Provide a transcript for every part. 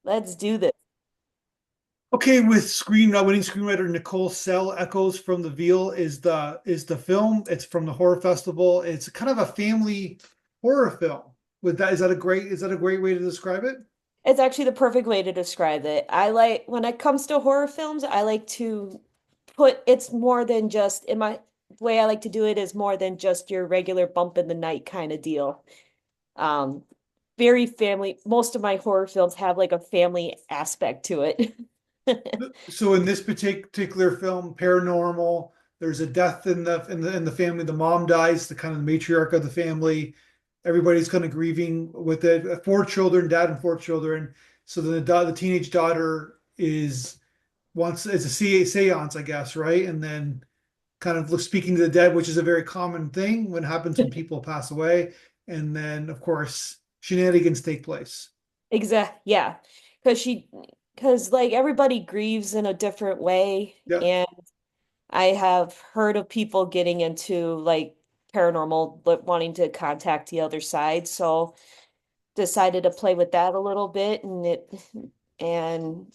Let's do this. Okay, with winning screenwriter Nicole Sell, Echoes from the Veil is the film. It's from the horror festival. It's kind of a family horror film. With that, is that a great way to describe it? It's actually the perfect way to describe it. I like when it comes to horror films, I like to put it's more than just in my way I like to do it is more than just your regular bump in the night kind of deal. Um, Very family. Most of my horror films have like a family aspect to it. So in this particular film, paranormal, there's a death in the family. The mom dies, the kind of matriarch of the family. Everybody's kind of grieving with it. Four children, dad and four children. So then the teenage daughter is wants it's a séance, I guess, right? And then kind of speaking to the dead, which is a very common thing when happens when people pass away. And then, of course, shenanigans take place. Exact, yeah. Because because like everybody grieves in a different way, Yep. and I have heard of people getting into like paranormal, but wanting to contact the other side. So decided to play with that a little bit, and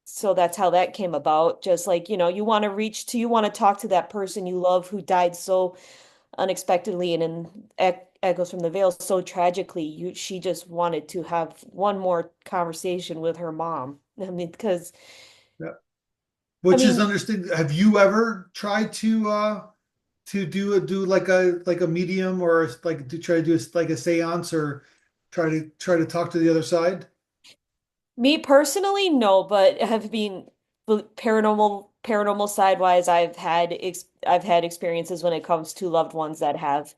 so that's how that came about. Just like, you want to you want to talk to that person you love who died so unexpectedly and in Echoes from the Veil so tragically. She just wanted to have one more conversation with her mom. I mean, because Yep. I Which is mean, understood. Have you ever tried to do like a medium or like to try to do like a séance or try to talk to the other side? me personally, no, but have been paranormal side wise, I've had experiences when it comes to loved ones that have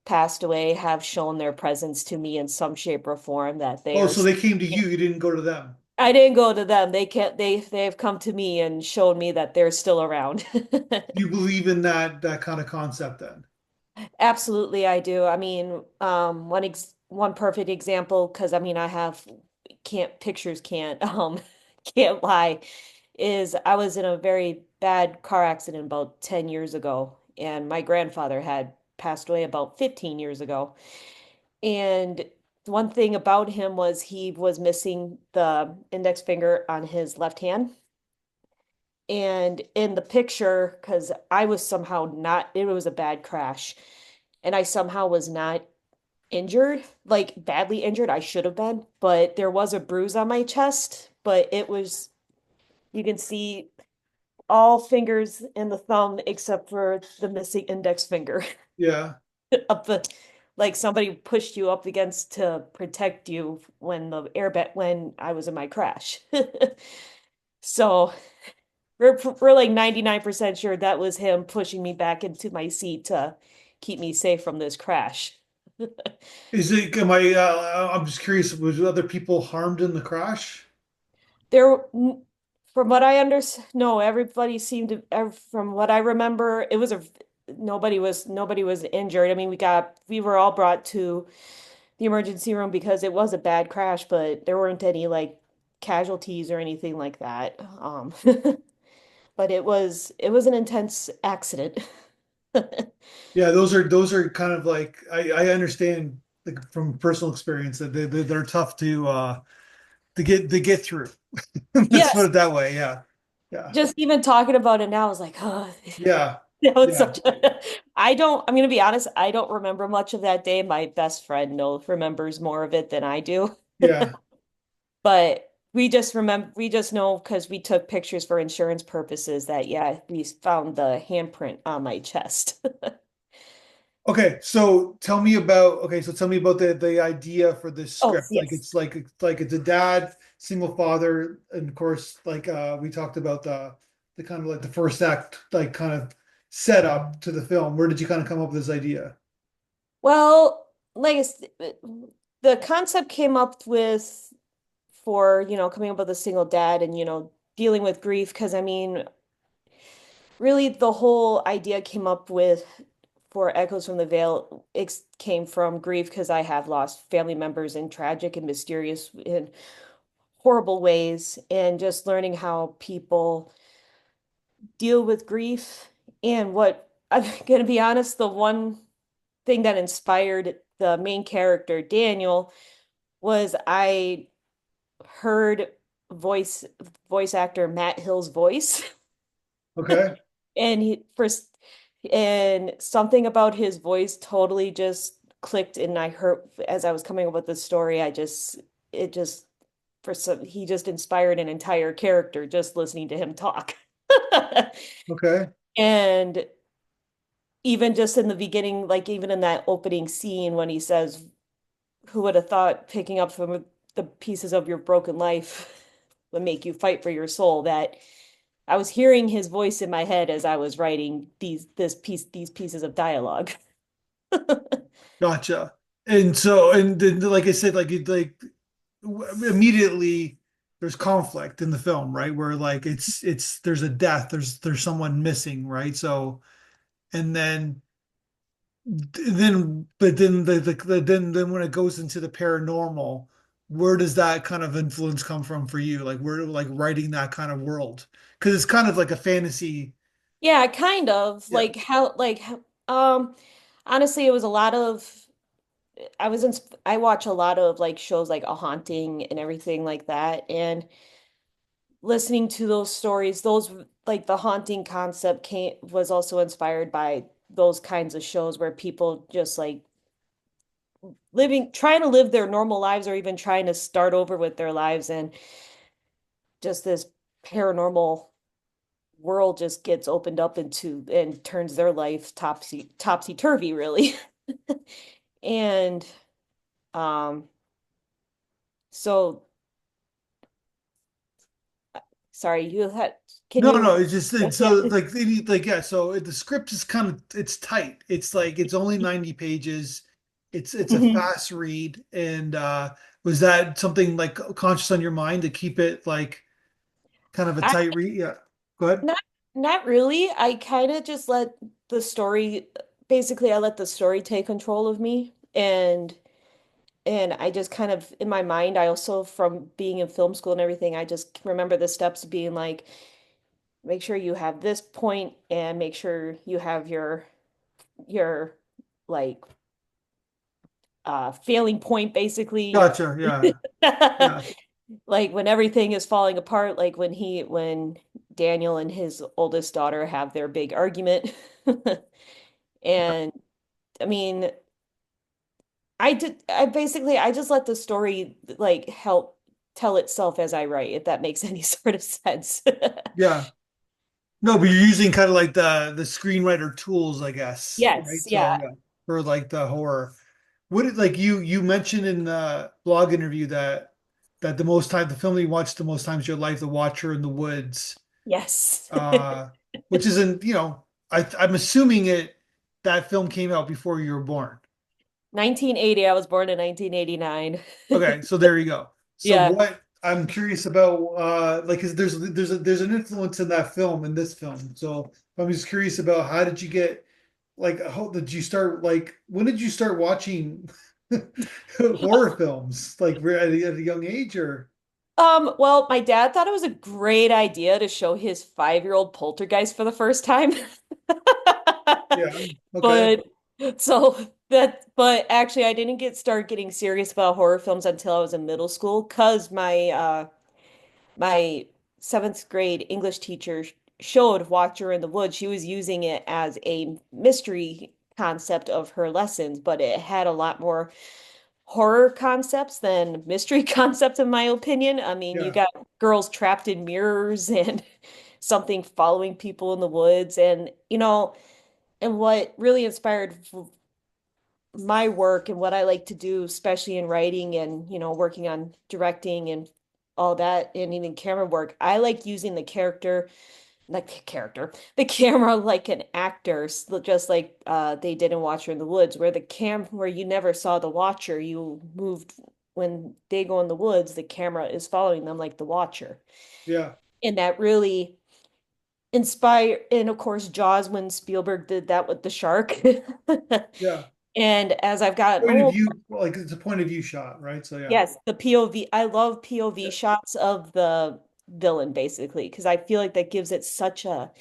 passed away, have shown their presence to me in some shape or form that they Oh, are so they came to you, you didn't go to them. I didn't go to them. They've come to me and showed me that they're still around. You believe in that kind of concept then? Absolutely, I do. I mean, one perfect example, because I mean, I have can't pictures can't can't lie, is I was in a very bad car accident about 10 years ago, and my grandfather had passed away about 15 years ago. And one thing about him was he was missing the index finger on his left hand. And in the picture, because I was somehow not, it was a bad crash, and I somehow was not injured, like badly injured. I should have been, but there was a bruise on my chest, but you can see all fingers in the thumb except for the missing index finger Yeah. up the, like somebody pushed you up against to protect you when when I was in my crash. So we're like 99% sure that was him pushing me back into my seat to keep me safe from this crash. I'm just curious, was other people harmed in the crash? There, from what I understand, no, everybody seemed to, from what I remember, nobody was injured. I mean, we were all brought to the emergency room because it was a bad crash, but there weren't any like casualties or anything like that. But it was an intense accident. Yeah, those are kind of like I understand like from personal experience that they're tough to get through. Let's put Yes, it that way. Yeah. Yeah. just even talking about it now is like, oh, Yeah. that was Yeah. such a, I'm gonna be honest, I don't remember much of that day. My best friend remembers more of it than I do. Yeah. But we just know because we took pictures for insurance purposes that, yeah, we found the handprint on my chest. So tell me about the idea for this Oh, script. Like yes. it's a dad, single father, and of course, like we talked about the kind of like the first act, like kind of setup to the film. Where did you kind of come up with this idea? Well, like the concept came up with for, coming up with a single dad and, dealing with grief. Because I mean, really the whole idea came up with for Echoes from the Veil, it came from grief because I have lost family members in tragic and mysterious and horrible ways, and just learning how people deal with grief. And what I'm going to be honest, the one thing that inspired the main character, Daniel, was heard voice voice actor Matt Hill's voice Okay. and and something about his voice totally just clicked and I heard as I was coming up with the story I just it just for some he just inspired an entire character just listening to him talk. Okay. And even just in the beginning, like even in that opening scene when he says, "Who would have thought picking up some of the pieces of your broken life would make you fight for your soul?" That I was hearing his voice in my head as I was writing these pieces of dialogue. Gotcha. And so, and then, like I said, immediately there's conflict in the film, right? Where like there's a death, there's someone missing, right? So, and then when it goes into the paranormal, where does that kind of influence come from for you? Like where like writing that kind of world? Because it's kind of like a fantasy. Yeah, kind of Yeah. um honestly it was a lot of I watch a lot of like shows like A Haunting and everything like that and listening to those stories, those like the haunting concept came was also inspired by those kinds of shows where people just like trying to live their normal lives or even trying to start over with their lives and just this paranormal world just gets opened up into and turns their life topsy-turvy really. And um so sorry, you had can No, you no, it's just it's yeah. so like like yeah, so the script is kind of it's tight. It's like it's only 90 pages. It's a Mhm. fast read. And was that something like conscious on your mind to keep it like kind of a I tight read? Yeah. Go ahead. Not not really. I kind of just let the story basically I let the story take control of me and I just kind of in my mind I also from being in film school and everything I just remember the steps being like make sure you have this point and make sure you have your like failing point basically your Gotcha. Yeah. Yeah. like when everything is falling apart like when Daniel and his oldest daughter have their big argument. And I mean, I just let the story like help tell itself as I write, if that makes any sort of sense. Yeah. No, but you're using kind of like the screenwriter tools, I guess, Yes, right? So yeah. yeah, for like the horror. Like you mentioned in the blog interview that the most time the film you watched the most times in your life, The Watcher in the Woods, Yes. uh, which isn't, I'm assuming that film came out before you were born. 1980, I was born in 1989. Okay, so there you go. So Yeah. what I'm curious about, like, is there's an influence in that film in this film. So I'm just curious about how did you get, like, how did you start, like, when did you start watching horror films, like, at a young age, or? Well, my dad thought it was a great idea to show his 5-year-old poltergeist for the first time. Yeah. Okay. But but actually I didn't start getting serious about horror films until I was in middle school because my seventh grade English teacher showed Watcher in the Woods. She was using it as a mystery concept of her lessons, but it had a lot more horror concepts than mystery concepts, in my opinion. I mean, you Yeah. got girls trapped in mirrors and something following people in the woods, and and what really inspired my work and what I like to do, especially in writing and, working on directing and all that, and even camera work, I like using the camera like an actor, just like they did in Watcher in the Woods, where you never saw the watcher, you moved when they go in the woods, the camera is following them like the watcher. Yeah. And that really and of course Jaws when Spielberg did that with the shark. Yeah. And as I've gotten Point of older, view, like it's a point of view shot, right? So yeah. yes, the POV. I love POV Yeah. shots of the villain basically because I feel like that gives it such a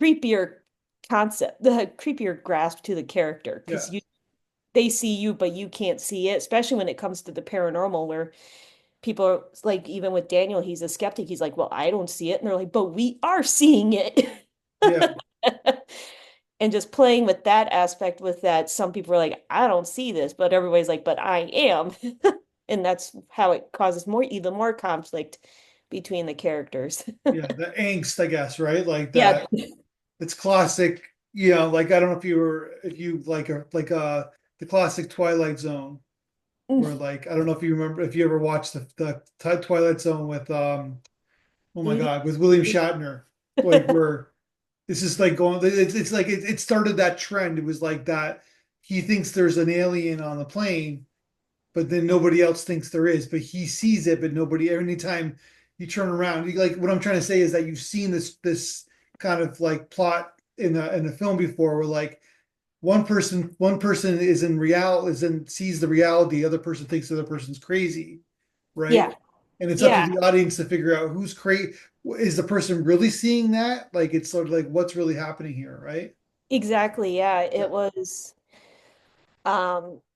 creepier the creepier grasp to the character because Yeah. you they see you but you can't see it, especially when it comes to the paranormal where people are like, even with Daniel, he's a skeptic. He's like, well, I don't see it. And they're like, but we are seeing it. Yeah, And just playing with that aspect with that, some people are like, I don't see this, but everybody's like, but I am. And that's how it causes even more conflict between the characters. yeah, the angst, I guess, right? Like Yeah. that. It's classic. Like I don't know if you like the classic Twilight Zone, where like I don't know if you remember if you ever watched the Twilight Zone with oh my God, with William Shatner, like where this is like going. It's like it started that trend. It was like that he thinks there's an alien on the plane, but then nobody else thinks there is, but he sees it, but nobody. Anytime you turn around, like what I'm trying to say is that you've seen this kind of like plot in a film before, where like one person is in real is in sees the reality, the other person thinks the other person's crazy, right? Yeah. And it's up to Yeah. the audience to figure out who's crazy. Is the person really seeing that? Like it's sort of like what's really happening here, right? Exactly. Yeah. Yeah,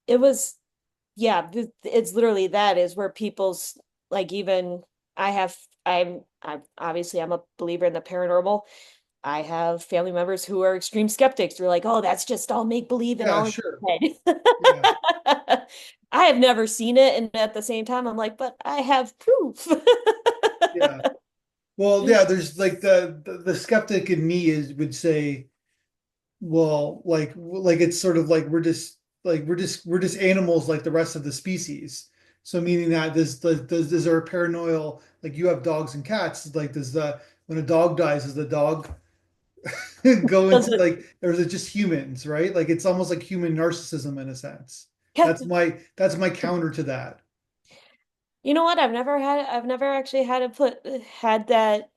It was, yeah, it's literally that is where people's like even I have I'm obviously I'm a believer in the paranormal. I have family members who are extreme skeptics. They're like, oh, that's just all make believe and yeah, all in sure. your Yeah, head. I have never seen it, and at the same time, I'm like, but I have proof. yeah. Well, yeah, there's like the skeptic in me is would say, well, like it's sort of like we're just animals like the rest of the species. So meaning that does our paranoid like you have dogs and cats, like does the when a dog dies, does the dog go Does into it? like or is it just humans, right? Like it's almost like human narcissism in a sense. Yeah. That's my counter to that. You know what? I've never actually had that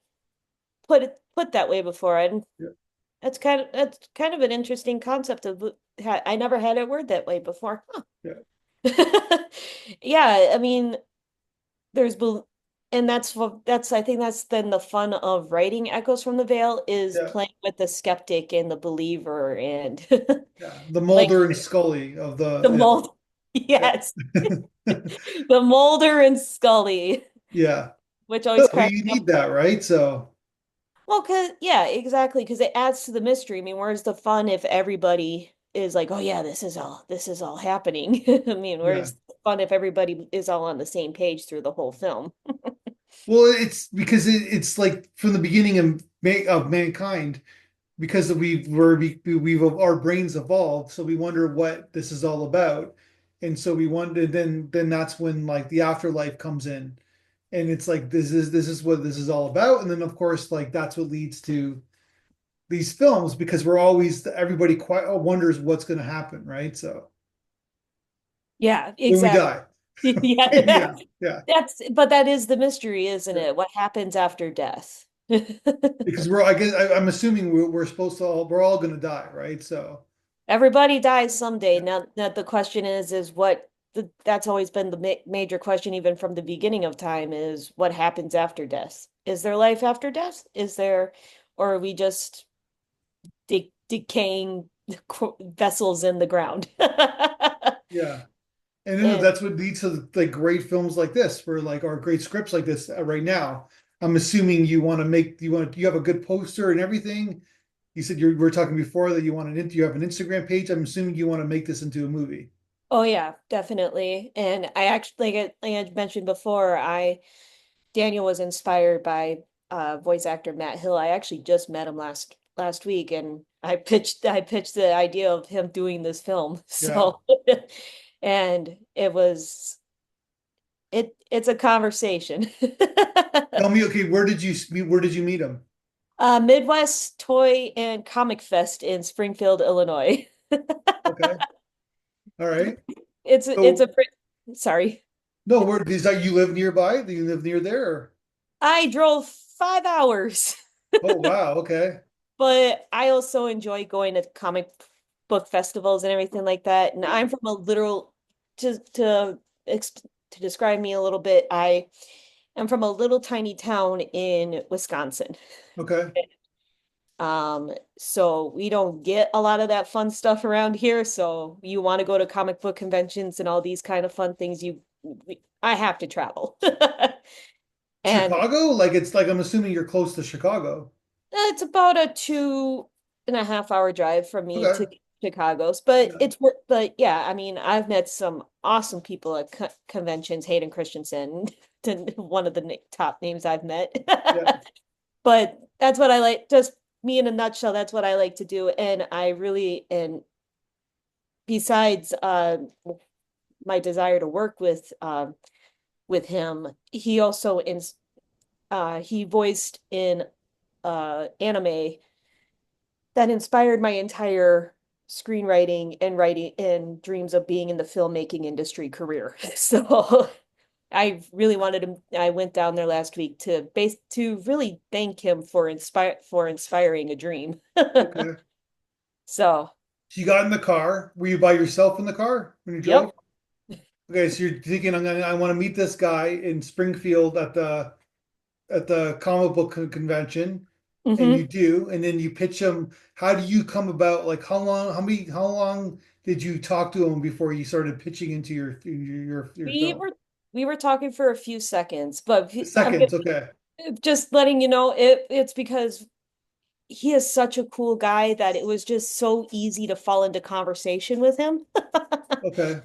put that way before. And Yeah, that's kind of an interesting concept of I never had it word that way before. Huh. yeah, Yeah, I mean, there's and that's I think that's then the fun of writing Echoes from the Veil is yeah, playing with the skeptic and the believer and yeah. The like Mulder and Scully of the the mold. Yes. yeah. The Mulder and Scully, Yeah. which always Well, cracks you me up. need that, right? So, Well, yeah, exactly, because it adds to the mystery. I mean, where's the fun if everybody is like, oh yeah, this is all happening. I mean, yeah. where's the fun if everybody is all on the same page through the whole film? Well, it's because it's like from the beginning of mankind, because we've our brains evolved, so we wonder what this is all about, and so we wonder. Then that's when like the afterlife comes in, and it's like this is what this is all about, and then of course like that's what leads to these films because we're always everybody quite wonders what's going to happen, right? So Yeah, when we exactly. die, Yeah, yeah, yeah. but that is the mystery, isn't Yeah. it? What happens after death? Because I guess I'm assuming we're supposed to we're all going to die, right? So Everybody dies someday. yeah, Now that the question is what that's always been the major question, even from the beginning of time, is what happens after death? Is there life after death? Or are we just decaying vessels in the ground? yeah. And then And that's what leads to like great films like this, where like our great scripts like this right now. I'm assuming you have a good poster and everything. You said we were talking before that you have an Instagram page. I'm assuming you want to make this into a movie. oh yeah, definitely. And I actually, like I mentioned before, I Daniel was inspired by voice actor Matt Hill. I actually just met him last week, and I pitched the idea of him doing this film. Yeah. So, and it's a conversation. Tell me, okay, where did you meet him? Midwest Toy and Comic Fest in Springfield, Illinois. Okay. All right. It's a So pretty, sorry. no, where is that you live nearby? Do you live near there? I drove 5 hours. Oh wow, okay. But I also enjoy going to comic book festivals and everything like that. And I'm from a literal to to describe me a little bit, I am from a little tiny town in Wisconsin. Okay. So we don't get a lot of that fun stuff around here. So you want to go to comic book conventions and all these kind of fun things, I have to travel. And Chicago? Like it's like I'm assuming you're close to Chicago. it's about a 2.5 hour drive from me to Okay. Chicago's, but Yeah. it's worth, but yeah, I mean, I've met some awesome people at conventions, Hayden Christensen, one of the top names I've met. Yeah. But that's what I like, just me in a nutshell, that's what I like to do. And I really, and besides my desire to work with him, he also he voiced in anime that inspired my entire screenwriting and writing and dreams of being in the filmmaking industry career. So I really wanted to, I went down there last week to really thank him for inspiring a dream. Okay. So, So you got in the car. Were you by yourself in the car when you drove? yep. Okay, so you're thinking I want to meet this guy in Springfield at the comic book convention, and you Hmm. do, and then you pitch him. How do you come about? Like how long did you talk to him before you started pitching into your We film? were we were talking for a few seconds, but I'm Seconds, okay. just letting you know it's because he is such a cool guy that it was just so easy to fall into conversation with him. Okay.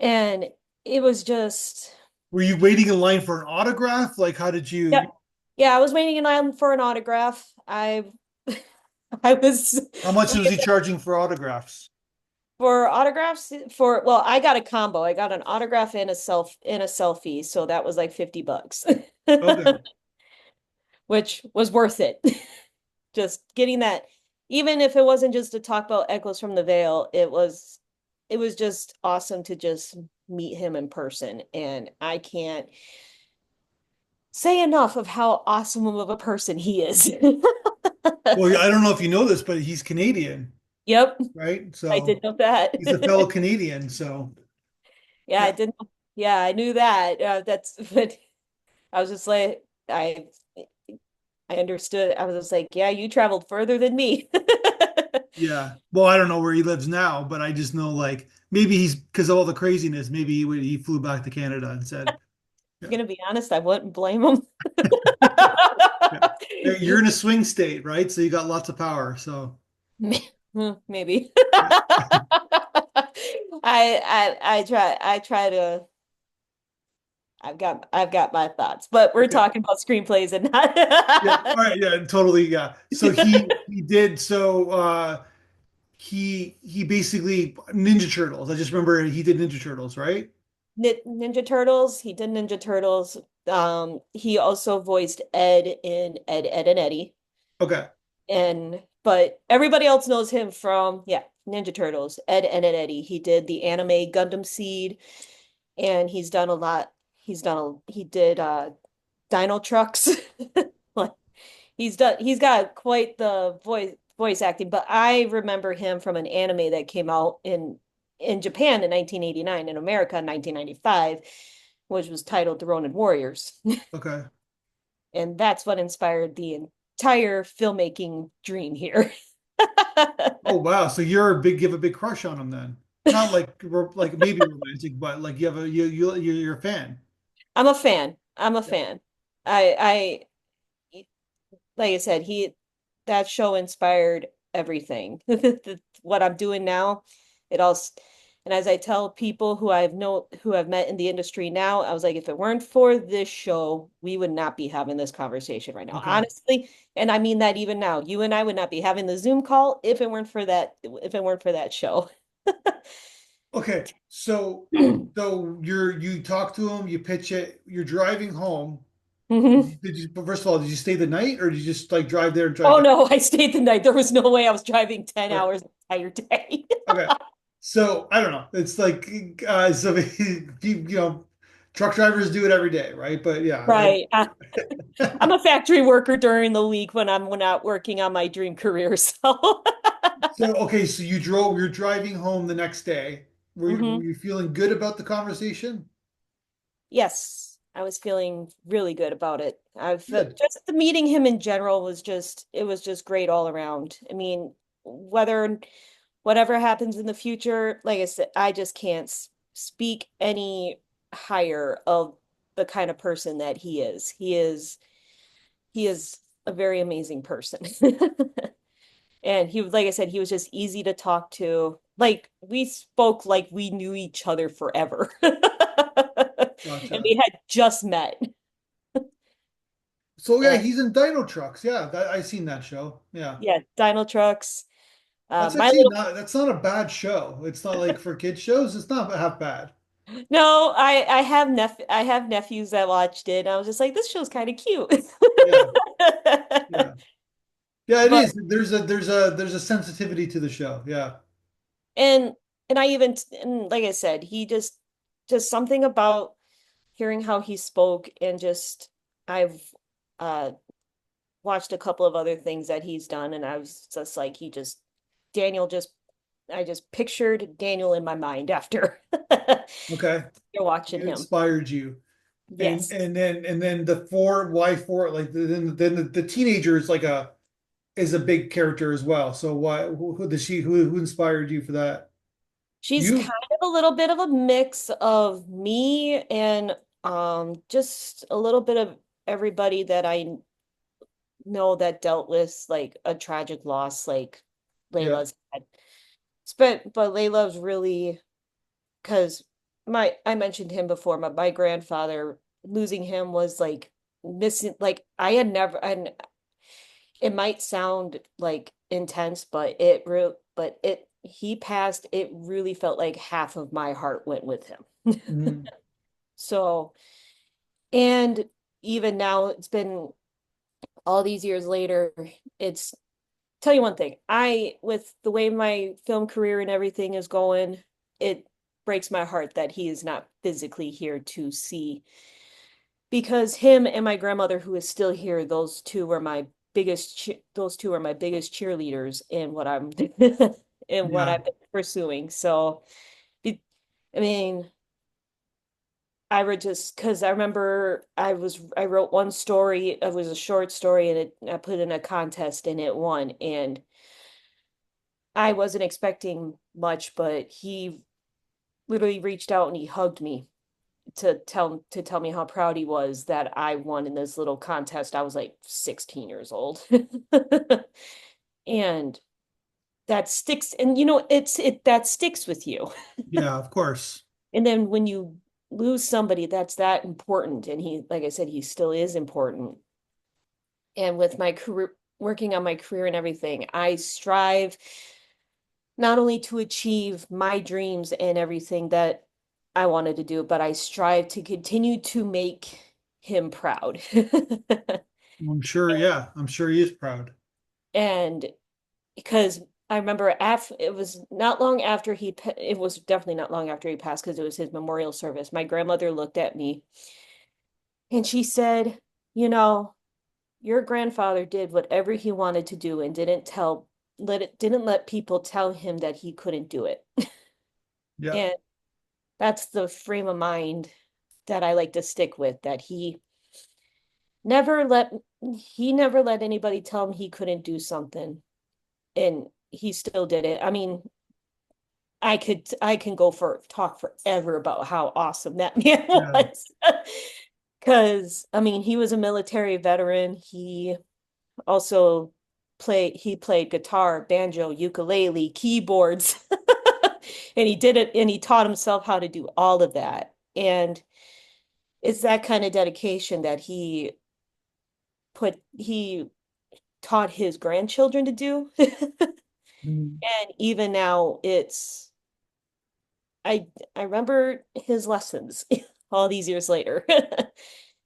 And it was just, Were you waiting in line for an autograph? Like how did yeah, you yeah, I was waiting in line for an autograph. I was how much was like, he charging for autographs? for autographs for, well, I got a combo. I got an autograph and a selfie, so that was like $50, Okay. which was worth it. Just getting that, even if it wasn't just to talk about Echoes from the Veil, it was just awesome to just meet him in person. And I can't say enough of how awesome of a person he is. Well, I don't know if you know this, but he's Canadian, Yep, right? I did So know that. he's a fellow Canadian. So Yeah, I yeah, didn't. Yeah, I knew that. That's, but I was just like, I understood. I was just like, yeah, you traveled further than me. yeah. Well, I don't know where he lives now, but I just know like maybe he's because of all the craziness. Maybe he flew back to Canada and said, yeah, Gonna be honest, I wouldn't blame him. yeah. You're in a swing state, right? So you got lots of power. So Maybe. yeah, I try to I've got my thoughts, but we're okay, talking about screenplays and yeah, not all right, yeah, totally, yeah. So he did so. He basically Ninja Turtles. I just remember he did Ninja Turtles, right? Ninja Turtles. He did Ninja Turtles. He also voiced Ed in Ed and Eddie. Okay, And but everybody else knows him from, yeah, Ninja Turtles, Ed and Eddie. He did the anime Gundam Seed, and he's done a lot. He did Dino Trucks. Like, he's got quite the voice acting, but I remember him from an anime that came out in Japan in 1989, in America in 1995, which was titled The Ronin Warriors. okay. And that's what inspired the entire filmmaking dream here. Oh wow, so you're a big, you have a big crush on him then? Not like like maybe romantic, but like you have a you're a fan. I'm a fan. I'm a Yeah. fan. I like I said, that show inspired everything. What I'm doing now, it all, and as I tell people who have met in the industry now, I was like, if it weren't for this show, we would not be having this conversation right now. Okay. Honestly, and I mean that even now, you and I would not be having the Zoom call if it weren't for that show. Okay. So you talk to him, you pitch it, you're driving home. Mhm. First of all, did you stay the night or did you just like drive there and drive Oh back? no, I stayed the night. There was no way I was driving 10 Okay. hours the entire day. Okay. So I don't know. It's like so truck drivers do it every day, right? But yeah. Right. I'm a factory worker during the week when I'm not working on my dream career. So, So okay, so you're driving home the next day. Were hmm, you feeling good about the conversation? yes, I was feeling really good about it. I've Good. just the meeting him in general it was just great all around. I mean, whatever happens in the future, like I said, I just can't speak any. higher of the kind of person that he is. He is a very amazing person. And he was, like I said, he was just easy to talk to. Like we spoke like we knew each other forever. And Gotcha. we had just met. So yeah, And he's in Dino Trucks. Yeah, I seen that show. Yeah. yeah, Dino Trucks. That's My actually little not that's not a bad show. It's not like for kids shows, it's not half bad. No, I have nephews that watched it. And I was just like, this show's kind of cute. Yeah. Yeah. Yeah, it But is. There's a sensitivity to the show. Yeah. and and I even and like I said, he just something about hearing how he spoke and just I've uh watched a couple of other things that he's done and I was just like Daniel just I just pictured Daniel in my mind after Okay. you're watching It him. inspired you. And Yes. and then the four why four like then the teenager is a big character as well. So who does she who inspired you for that? She's You? kind of a little bit of a mix of me and just a little bit of everybody that I know that dealt with like a tragic loss like Yeah. Layla's had. But Layla's really because my I mentioned him before, my grandfather losing him was like missing like I had never and it might sound like intense, but it he passed, it really felt like half of my heart went with him. Mhm. So, and even now it's been all these years later, it's tell you one thing, I with the way my film career and everything is going, it breaks my heart that he is not physically here to see because him and my grandmother who is still here, those two are my biggest cheerleaders in what I'm in what Yeah. I've been pursuing. So it, I mean, I would just because I remember I wrote one story, it was a short story and I put it in a contest and it won. And I wasn't expecting much, but he literally reached out and he hugged me to tell me how proud he was that I won in this little contest. I was like 16 years old. And that sticks and it that sticks with you. Yeah, of course. And then when you lose somebody that's that important and he like I said he still is important. And with my career working on my career and everything, I strive not only to achieve my dreams and everything that I wanted to do, but I strive to continue to make him proud. I'm sure, yeah. I'm sure he is proud. And because I remember it was not long after it was definitely not long after he passed because it was his memorial service. My grandmother looked at me and she said, "You know, your grandfather did whatever he wanted to do and didn't let people tell him that he couldn't do it." Yeah. And that's the frame of mind that I like to stick with, that never let he never let anybody tell him he couldn't do something and he still did it. I mean, I can go for talk forever about how awesome that man Yeah. was. Because I mean, he was a military veteran. He played guitar, banjo, ukulele, keyboards. And he did it and he taught himself how to do all of that. And it's that kind of dedication that he taught his grandchildren to do. Mhm. And even now I I remember his lessons all these years later.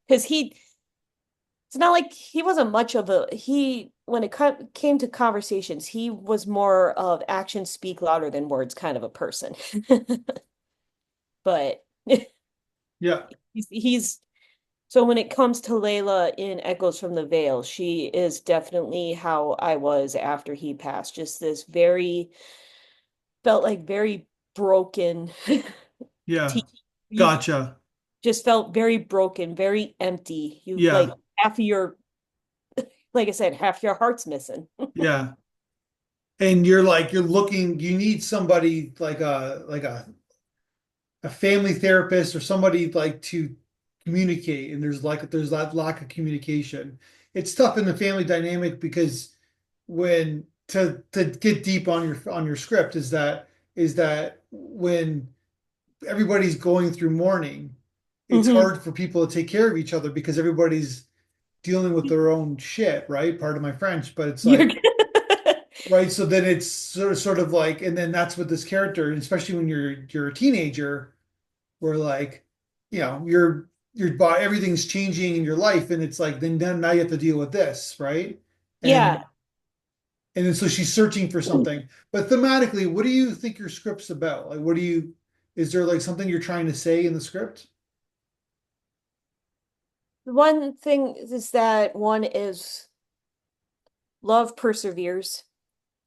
Because it's not like he wasn't much of a he when came to conversations, he was more of actions speak louder than words kind of a person. But Yeah. he's so when it comes to Layla in Echoes from the Veil, she is definitely how I was after he passed. Just this very felt like very broken. Yeah. You Gotcha. just felt very broken, very empty. You like Yeah. half of your, like I said, half your heart's missing. Yeah. And you're looking, you need somebody like a a family therapist or somebody like to communicate, and there's that lack of communication. It's tough in the family dynamic because when to get deep on your script is that when everybody's going through mourning, it's Hmm. hard for people to take care of each other because everybody's dealing with their own shit, right? Pardon my French, but it's You're like, right. So then it's sort of like, and then that's what this character, especially when you're a teenager, where like, your body, everything's changing in your life, and it's like then now you have to deal with this, right? And yeah. and then so she's searching for something. But thematically, what do you think your script's about? Like, is there like something you're trying to say in the script? One thing is that one is love perseveres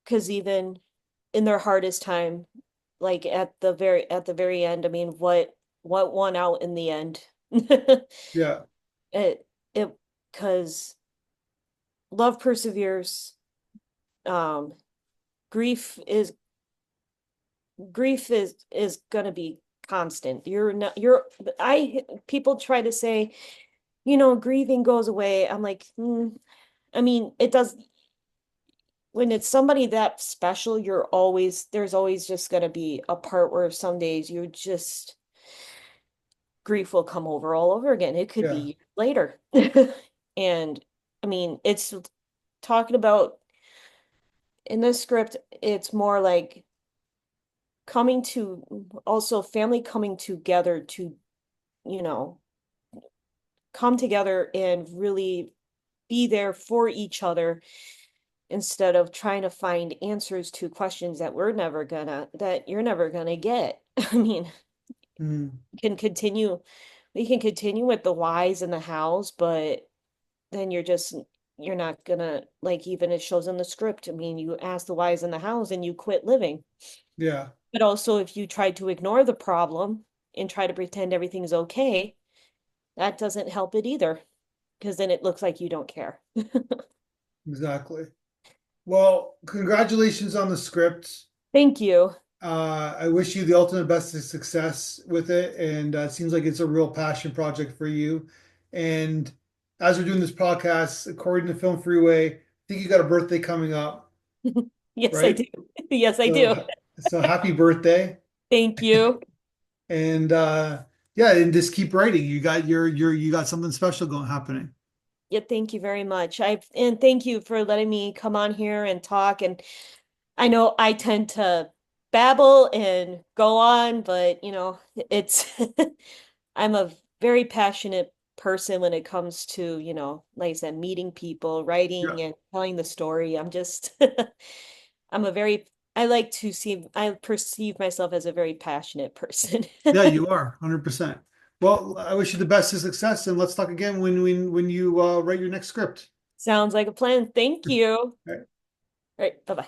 because even in their hardest time, like at the very end, I mean, what won out in the end? Yeah. It it because love perseveres. Um, grief is grief is gonna be constant. You're not you're I People try to say, grieving goes away. I'm like, I mean, it does. When it's somebody that special, there's always just gonna be a part where some days you just grief will come over all over again. It could Yeah. be later. And I mean, it's talking about in this script, it's more like coming to also family coming together to, you know, come together and really be there for each other instead of trying to find answers to questions that you're never gonna get. I mean, Mm, can continue we can continue with the whys and the hows, but then you're not gonna, like, even it shows in the script. I mean, you ask the whys and the hows and you quit living. yeah. But also if you try to ignore the problem and try to pretend everything's okay, that doesn't help it either, because then it looks like you don't care. Exactly. Well, congratulations on the script. Thank you. I wish you the ultimate best of success with it, and it seems like it's a real passion project for you. And as we're doing this podcast, according to Film Freeway, I think you got a birthday coming up, Yes, I right? do. Yes, I do. So happy birthday, Thank you. and yeah, and just keep writing. You got something special going happening. Yeah, thank you very much. And thank you for letting me come on here and talk. And I know I tend to babble and go on, but it's I'm a very passionate person when it comes to, like I said, meeting people, Yeah, writing and telling the story. I'm just I'm a very I perceive myself as a very passionate person. yeah, you are 100%. Well, I wish you the best of success, and let's talk again when you write your next script. Sounds like a plan. Thank you. All All right. right, bye-bye.